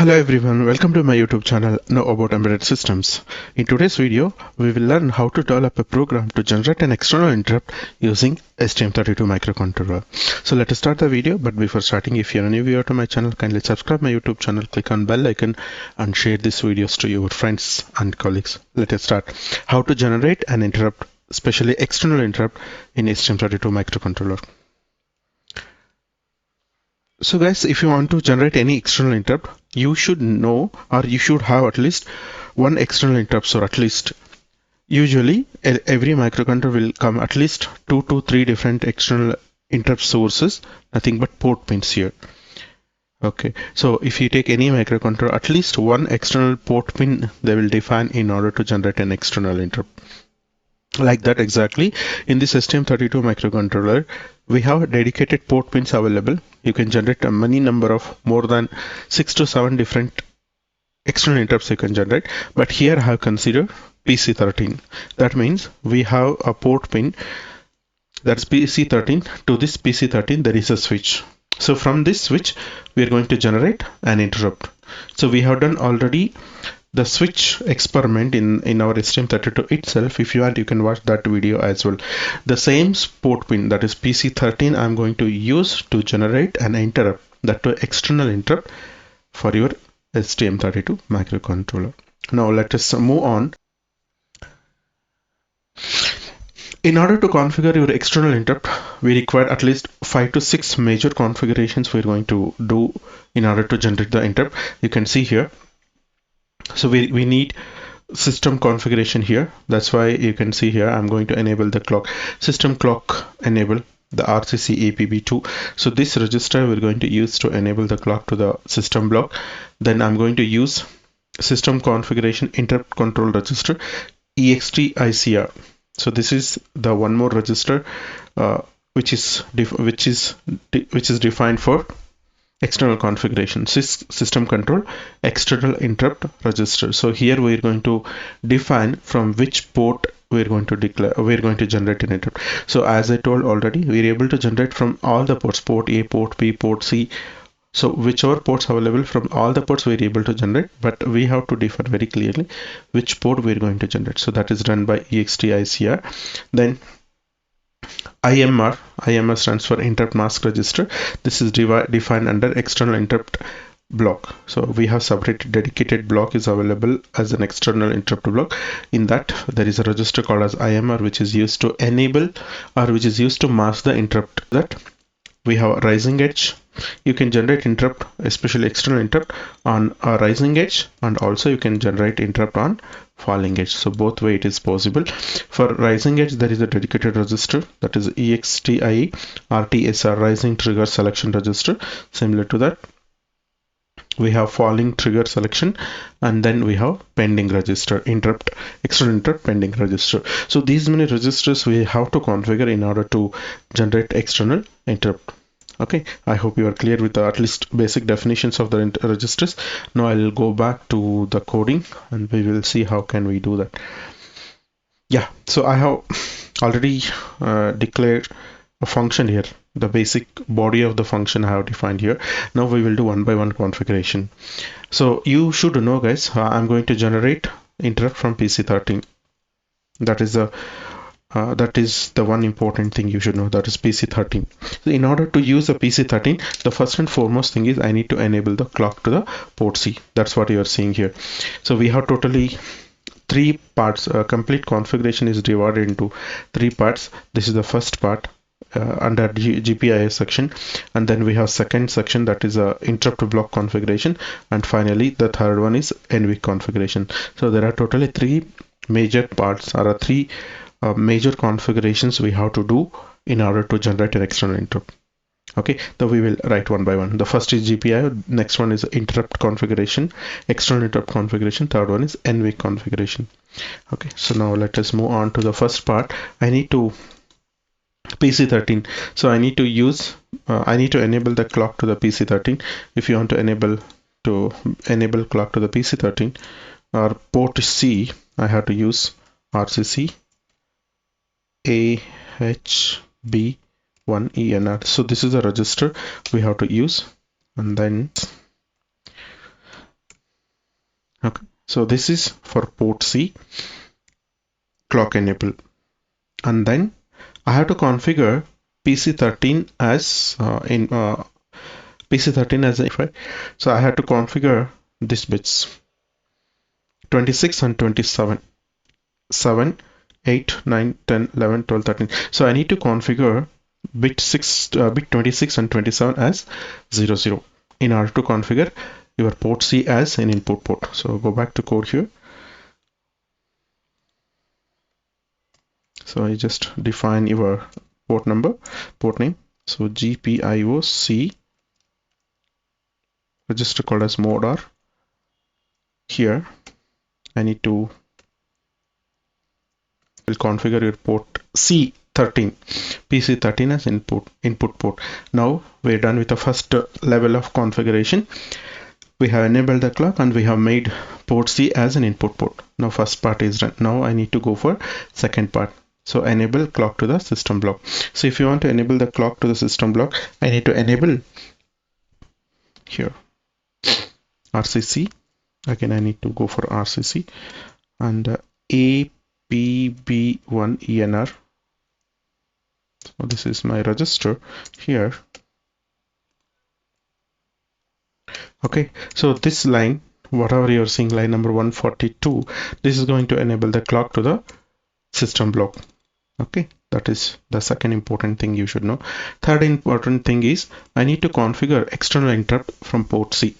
Hello everyone, welcome to my YouTube channel Know About Embedded Systems. In today's video, we will learn how to develop a program to generate an external interrupt using STM32 microcontroller. So let us start the video, but before starting, if you're a new viewer to my channel, kindly subscribe my YouTube channel, click on bell icon and share these videos to your friends and colleagues. Let us start. How to generate an interrupt, especially external interrupt in STM32 microcontroller. So guys, if you want to generate any external interrupt, you should know or you should have at least one external interrupt, or at least usually every microcontroller will come at least 2 to 3 different external interrupt sources, nothing but port pins here. Okay, so if you take any microcontroller, at least one external port pin they will define in order to generate an external interrupt. Like that exactly, in this STM32 microcontroller, we have dedicated port pins available. You can generate a many number of more than 6 to 7 different external interrupts you can generate. But here I have considered PC13. That means we have a port pin that's PC13. To this PC13 there is a switch. So from this switch we are going to generate an interrupt. So we have done already the switch experiment in our STM32 itself. If you want, you can watch that video as well. The same port pin, that is PC13, I'm going to use to generate an interrupt, that to external interrupt for your STM32 microcontroller. Now let us move on. In order to configure your external interrupt, we require at least 5 to 6 major configurations we're going to do in order to generate the interrupt. You can see here. So we need system configuration here. That's why you can see here I'm going to enable the clock. System clock enable the RCC APB2. So this register we're going to use to enable the clock to the system block. Then I'm going to use system configuration interrupt control register EXTI ICR. So this is the one more register which is defined for external configuration. System control external interrupt register. So here we're going to define from which port we're going to generate an interrupt. So as I told already, we're able to generate from all the ports, port A, port B, port C. So whichever ports available, from all the ports we're able to generate, but we have to define very clearly which port we're going to generate. So that is done by EXTI ICR. Then IMR stands for interrupt mask register. This is defined under external interrupt block. So we have separated dedicated block is available as an external interrupt block. In that there is a register called as IMR, which is used to enable or which is used to mask the interrupt. That we have rising edge. You can generate interrupt, especially external interrupt, on a rising edge, and also you can generate interrupt on falling edge. So both way it is possible. For rising edge there is a dedicated register, that is EXTI RTSR rising trigger selection register. Similar to that we have falling trigger selection, and then we have pending register, external interrupt pending register. So these many registers we have to configure in order to generate external interrupt. Okay, I hope you are clear with the at least basic definitions of the registers. Now I will go back to the coding and we will see how can we do that. Yeah, so I have already declared a function here. The basic body of the function I have defined here. Now we will do one by one configuration. So you should know, guys, I'm going to generate interrupt from PC13. That is the one important thing you should know, that is PC13. So in order to use a PC13, the first and foremost thing is I need to enable the clock to the port C. That's what you are seeing here. So we have totally 3 parts. Complete configuration is divided into 3 parts. This is the first part under GPIO section, and then we have second section, that is a interrupt block configuration, and finally the third one is NVIC configuration. So there are totally 3 major parts, or 3 major configurations we have to do in order to generate an external interrupt. Okay, so we will write one by one. The first is GPIO, next one is interrupt configuration, external interrupt configuration, third one is NVIC configuration. Okay, so now let us move on to the first part. I need to PC13. So I need to use I need to enable the clock to the PC13. If you want to enable clock to the PC13 or port C, I have to use RCC AHB1ENR. So this is a register we have to use, and then Okay, so this is for port C clock enable, and then I have to configure PC13 as PC13 as a, so I have to configure these bits 26 and 27, 7, 8, 9, 10, 11, 12, 13. So I need to configure bit 26 and 27 as 00 in order to configure your port C as an input port. So go back to code here. So I just define your port number, port name. So GPIO C register called as mode R. Here I need to configure your port C13, PC13 as input port. Now we're done with the first level of configuration. We have enabled the clock and we have made port C as an input port. Now first part is done. Now I need to go for second part. So enable clock to the system block. So if you want to enable the clock to the system block, I need to enable here RCC. Again, I need to go for RCC and APB1ENR. So this is my register here. Okay, so this line, whatever you're seeing, line number 142, this is going to enable the clock to the system block. Okay, that is the second important thing you should know. Third important thing is I need to configure external interrupt from port C.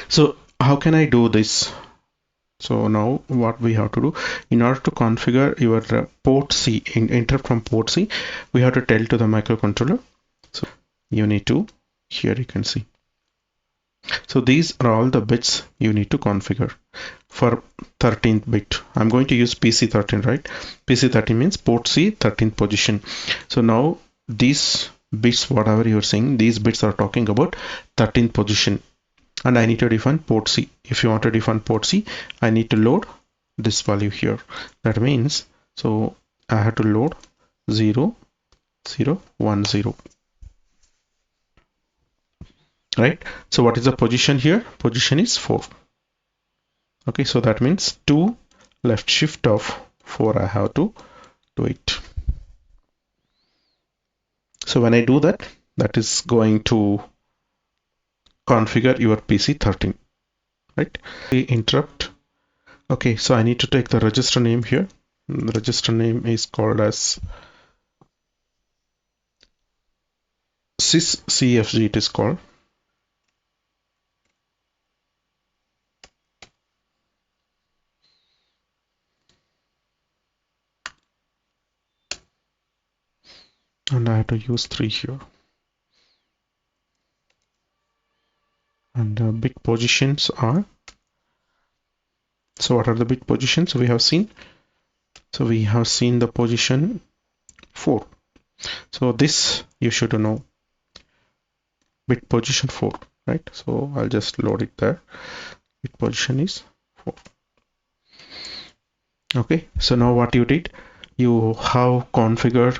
So how can I do this? So now what we have to do, in order to configure your port C, interrupt from port C, we have to tell to the microcontroller. So you need to, here you can see. So these are all the bits you need to configure. For 13th bit, I'm going to use PC13, right? PC13 means port C 13th position. So now these bits, whatever you're seeing, these bits are talking about 13th position. And I need to define port C. If you want to define port C, I need to load this value here. That means, so I have to load 0, 0, 1, 0. Right? So what is the position here? Position is 4. Okay, so that means 2 left shift of 4 I have to do it. So when I do that, that is going to configure your PC13, right? Interrupt. Okay, so I need to take the register name here. The register name is called as syscfg, it is called. And I have to use 3 here. And bit positions are, so what are the bit positions we have seen? So we have seen the position 4. So this you should know, bit position 4, right? So I'll just load it there. Bit position is 4. Okay, so now what you did, you have configured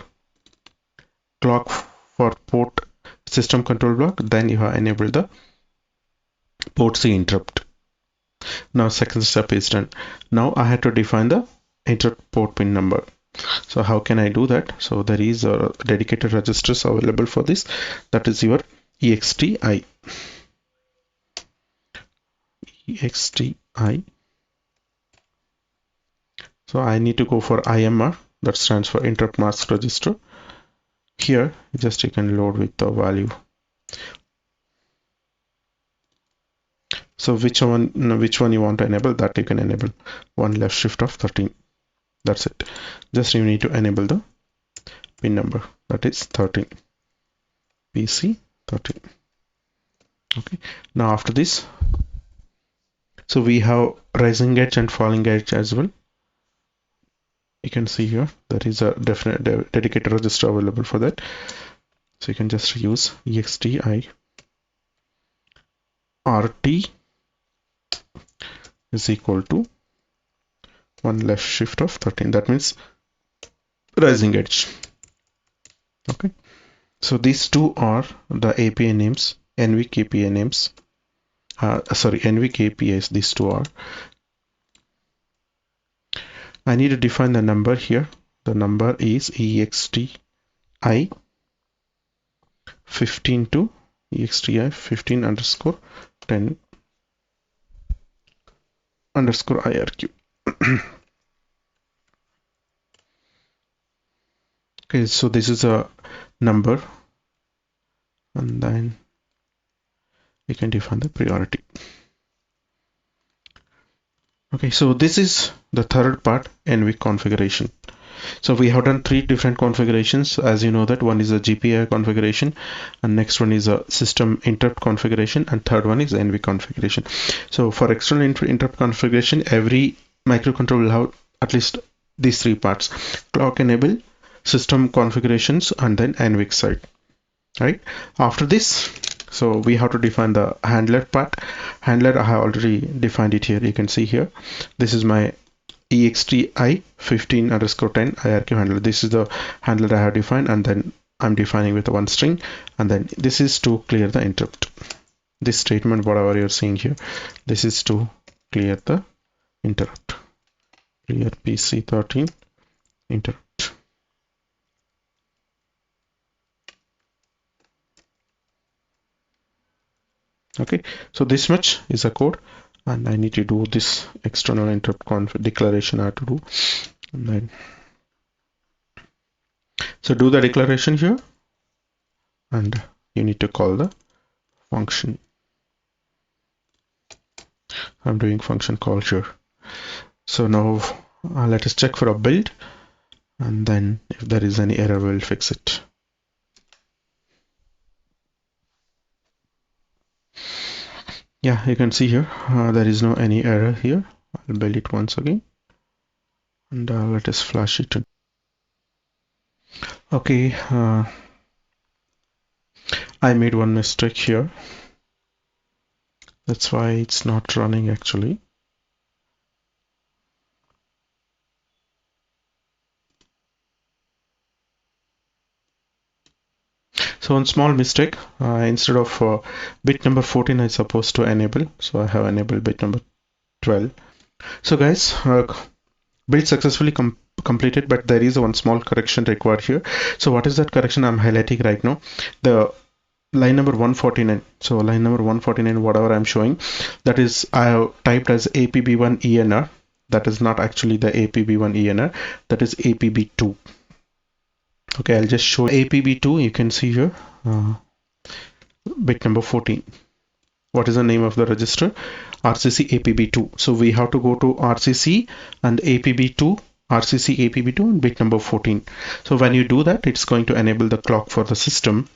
clock for port system control block, then you have enabled the port C interrupt. Now second step is done. Now I have to define the interrupt port pin number. So how can I do that? So there is a dedicated registers available for this. That is your EXTI. EXTI. So I need to go for IMR, that stands for interrupt mask register. Here just you can load with the value. So which one you want to enable, that you can enable. 1 left shift of 13. That's it. Just you need to enable the pin number, that is 13. PC 13. Okay. Now after this, so we have rising edge and falling edge as well. You can see here there is a definite dedicated register available for that. So you can just use EXTI RT is equal to 1 left shift of 13. That means rising edge. Okay. So these two are the API names, NVIC API names. sorry, NVIC APIs, these two are. I need to define the number here. The number is EXTI 15 to EXTI 15 underscore 10 underscore IRQ. Okay, so this is a number, and then you can define the priority. Okay, so this is the third part, NVIC configuration. So we have done three different configurations. As you know that one is a GPIO configuration, and next one is a system interrupt configuration, and third one is NVIC configuration. So for external interrupt configuration, every microcontroller will have at least these three parts: clock enable, system configurations, and then NVIC side. Right after this, so we have to define the handler part. Handler, I have already defined it here. You can see here, this is my EXTI 15 underscore 10 IRQ handler. This is the handler I have defined, and then I'm defining with one string, and then this is to clear the interrupt. This statement, whatever you're seeing here, this is to clear the interrupt. Clear PC13 interrupt. Okay, so this much is a code, and I need to do this external interrupt declaration I have to do, and then so do the declaration here, and you need to call the function. I'm doing function call here. So now let us check for a build, and then if there is any error, we'll fix it. Yeah, you can see here there is no any error here. I'll build it once again, and let us flash it. Okay, I made one mistake here. That's why it's not running actually. So one small mistake, instead of bit number 14 I'm supposed to enable, so I have enabled bit number 12. So guys, build successfully completed, but there is one small correction required here. So what is that correction I'm highlighting right now? The line number 149. So line number 149, whatever I'm showing, that is I have typed as APB1 ENR. That is not actually the APB1 ENR, that is APB2. Okay, I'll just show APB2. You can see here bit number 14. What is the name of the register? RCC APB2. So we have to go to RCC and APB2, RCC APB2 and bit number 14. So when you do that, it's going to enable the clock for the system.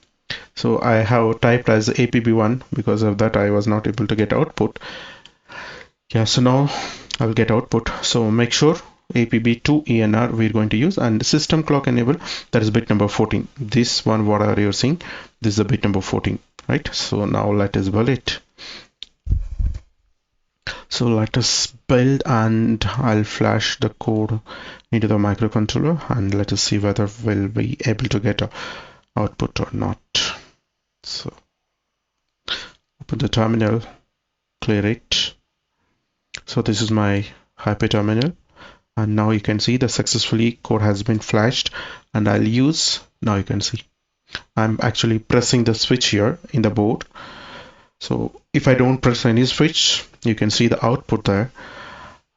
So I have typed as APB1. Because of that, I was not able to get output. Yeah, so now I'll get output. So make sure APB2 ENR we're going to use, and system clock enable, that is bit number 14. This one, whatever you're seeing, this is the bit number 14, right? So now let us build it. So let us build, and I'll flash the code into the microcontroller, and let us see whether we'll be able to get a output or not. So open the terminal, clear it. So this is my hyperterminal. And now you can see the successfully code has been flashed, and I'll use, now you can see I'm actually pressing the switch here in the board. So if I don't press any switch, you can see the output there,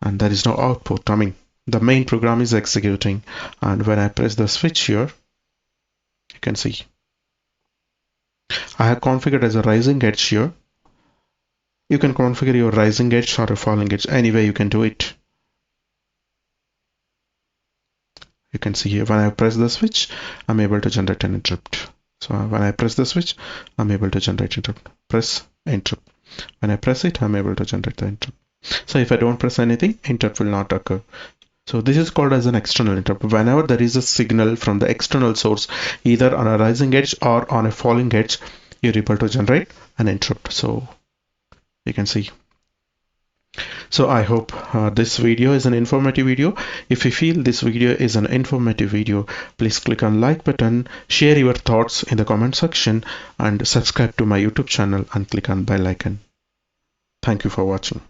and there is no output. I mean, the main program is executing, and when I press the switch here, you can see I have configured as a rising edge here. You can configure your rising edge or a falling edge, any way you can do it. You can see here when I press the switch, I'm able to generate an interrupt. So when I press the switch, I'm able to generate interrupt. Press interrupt. When I press it, I'm able to generate the interrupt. So if I don't press anything, interrupt will not occur. So this is called as an external interrupt. Whenever there is a signal from the external source, either on a rising edge or on a falling edge, you're able to generate an interrupt. So you can see. So I hope this video is an informative video. If you feel this video is an informative video, please click on like button, share your thoughts in the comment section, and subscribe to my YouTube channel and click on bell icon. Thank you for watching.